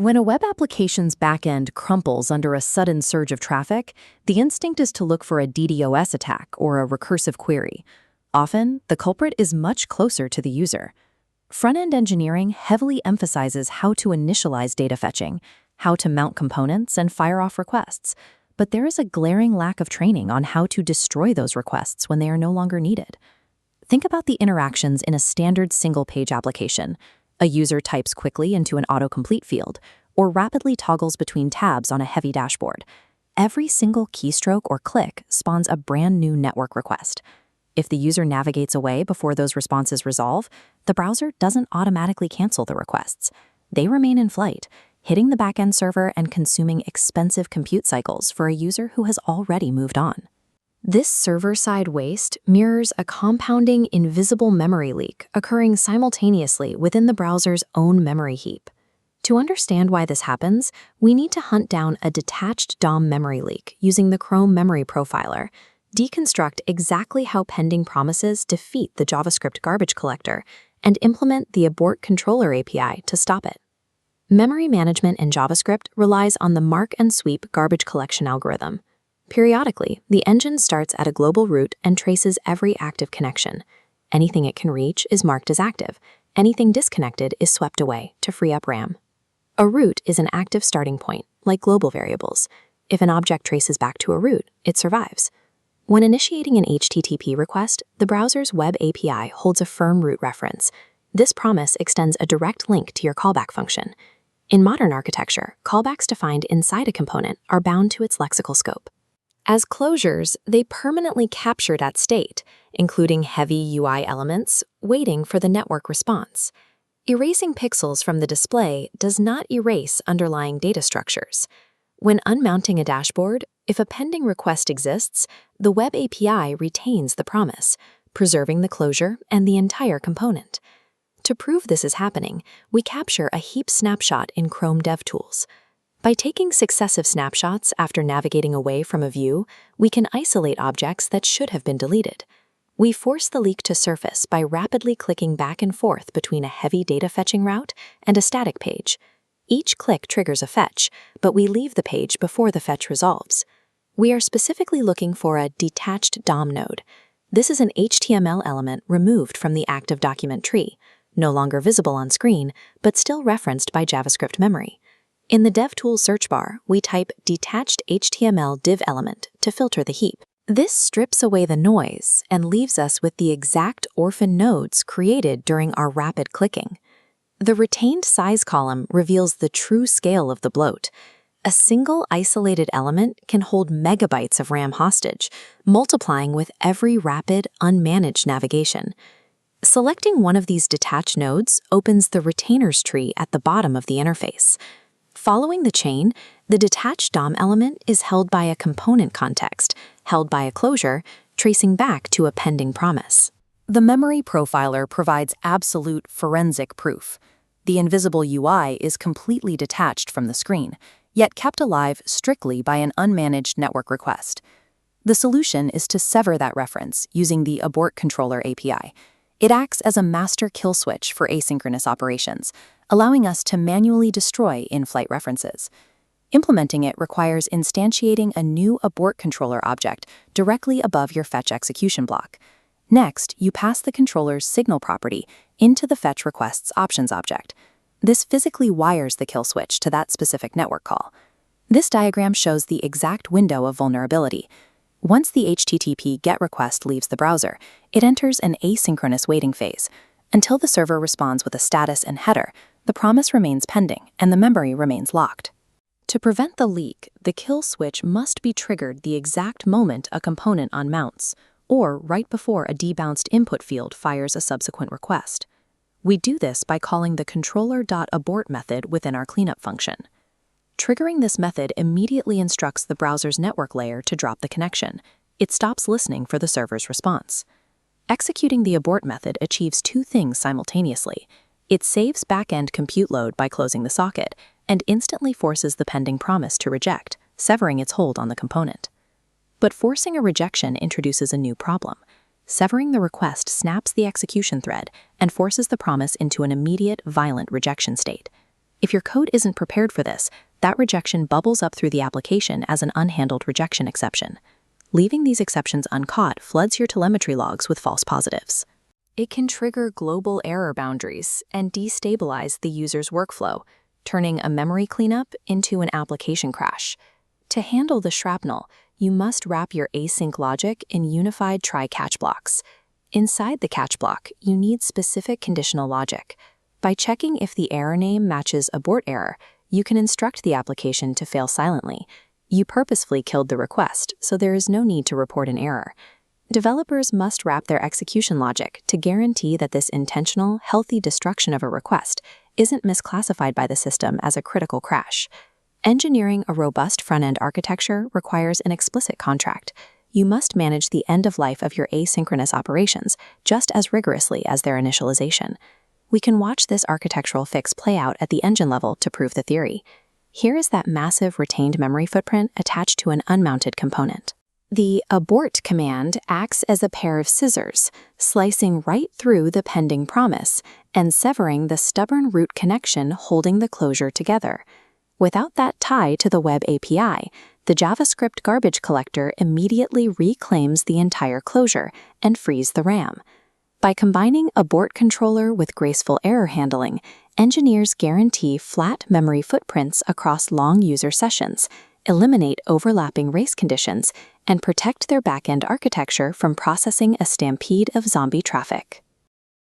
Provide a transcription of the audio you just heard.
When a web application's backend crumples under a sudden surge of traffic, the instinct is to look for a DDoS attack or a recursive query. Often, the culprit is much closer to the user. Front-end engineering heavily emphasizes how to initialize data fetching, how to mount components, and fire off requests. But there is a glaring lack of training on how to destroy those requests when they are no longer needed. Think about the interactions in a standard single-page application. A user types quickly into an autocomplete field, or rapidly toggles between tabs on a heavy dashboard. Every single keystroke or click spawns a brand new network request. If the user navigates away before those responses resolve, the browser doesn't automatically cancel the requests. They remain in flight, hitting the backend server and consuming expensive compute cycles for a user who has already moved on. This server-side waste mirrors a compounding invisible memory leak occurring simultaneously within the browser's own memory heap. To understand why this happens, we need to hunt down a detached DOM memory leak using the Chrome memory profiler, deconstruct exactly how pending promises defeat the JavaScript garbage collector, and implement the AbortController API to stop it. Memory management in JavaScript relies on the mark and sweep garbage collection algorithm. Periodically, the engine starts at a global root and traces every active connection. Anything it can reach is marked as active. Anything disconnected is swept away to free up RAM. A root is an active starting point, like global variables. If an object traces back to a root, it survives. When initiating an HTTP request, the browser's web API holds a firm root reference. This promise extends a direct link to your callback function. In modern architecture, callbacks defined inside a component are bound to its lexical scope. As closures, they permanently capture that state, including heavy UI elements, waiting for the network response. Erasing pixels from the display does not erase underlying data structures. When unmounting a dashboard, if a pending request exists, the web API retains the promise, preserving the closure and the entire component. To prove this is happening, we capture a heap snapshot in Chrome DevTools. By taking successive snapshots after navigating away from a view, we can isolate objects that should have been deleted. We force the leak to surface by rapidly clicking back and forth between a heavy data fetching route and a static page. Each click triggers a fetch, but we leave the page before the fetch resolves. We are specifically looking for a detached DOM node. This is an HTML element removed from the active document tree, no longer visible on screen, but still referenced by JavaScript memory. In the DevTools search bar, we type detached HTML div element to filter the heap. This strips away the noise and leaves us with the exact orphan nodes created during our rapid clicking. The retained size column reveals the true scale of the bloat. A single isolated element can hold megabytes of RAM hostage, multiplying with every rapid, unmanaged navigation. Selecting one of these detached nodes opens the retainers tree at the bottom of the interface. Following the chain, the detached DOM element is held by a component context, held by a closure, tracing back to a pending promise. The memory profiler provides absolute forensic proof. The invisible UI is completely detached from the screen, yet kept alive strictly by an unmanaged network request. The solution is to sever that reference using the AbortController API. It acts as a master kill switch for asynchronous operations, allowing us to manually destroy in-flight references. Implementing it requires instantiating a new AbortController object directly above your fetch execution block. Next, you pass the controller's signal property into the fetch request's options object. This physically wires the kill switch to that specific network call. This diagram shows the exact window of vulnerability. Once the HTTP GET request leaves the browser, it enters an asynchronous waiting phase. Until the server responds with a status and header, the promise remains pending and the memory remains locked. To prevent the leak, the kill switch must be triggered the exact moment a component unmounts, or right before a debounced input field fires a subsequent request. We do this by calling the controller.abort method within our cleanup function. Triggering this method immediately instructs the browser's network layer to drop the connection. It stops listening for the server's response. Executing the abort method achieves two things simultaneously. It saves back-end compute load by closing the socket, and instantly forces the pending promise to reject, severing its hold on the component. But forcing a rejection introduces a new problem. Severing the request snaps the execution thread and forces the promise into an immediate, violent rejection state. If your code isn't prepared for this, that rejection bubbles up through the application as an unhandled rejection exception. Leaving these exceptions uncaught floods your telemetry logs with false positives. It can trigger global error boundaries and destabilize the user's workflow, turning a memory cleanup into an application crash. To handle the shrapnel, you must wrap your async logic in unified try-catch blocks. Inside the catch block, you need specific conditional logic. By checking if the error name matches abort error, you can instruct the application to fail silently. You purposefully killed the request, so there is no need to report an error. Developers must wrap their execution logic to guarantee that this intentional, healthy destruction of a request isn't misclassified by the system as a critical crash. Engineering a robust front-end architecture requires an explicit contract. You must manage the end of life of your asynchronous operations just as rigorously as their initialization. We can watch this architectural fix play out at the engine level to prove the theory. Here is that massive retained memory footprint attached to an unmounted component. The abort command acts as a pair of scissors, slicing right through the pending promise and severing the stubborn root connection holding the closure together. Without that tie to the web API, the JavaScript garbage collector immediately reclaims the entire closure and frees the RAM. By combining AbortController with graceful error handling, engineers guarantee flat memory footprints across long user sessions, eliminate overlapping race conditions, and protect their backend architecture from processing a stampede of zombie traffic.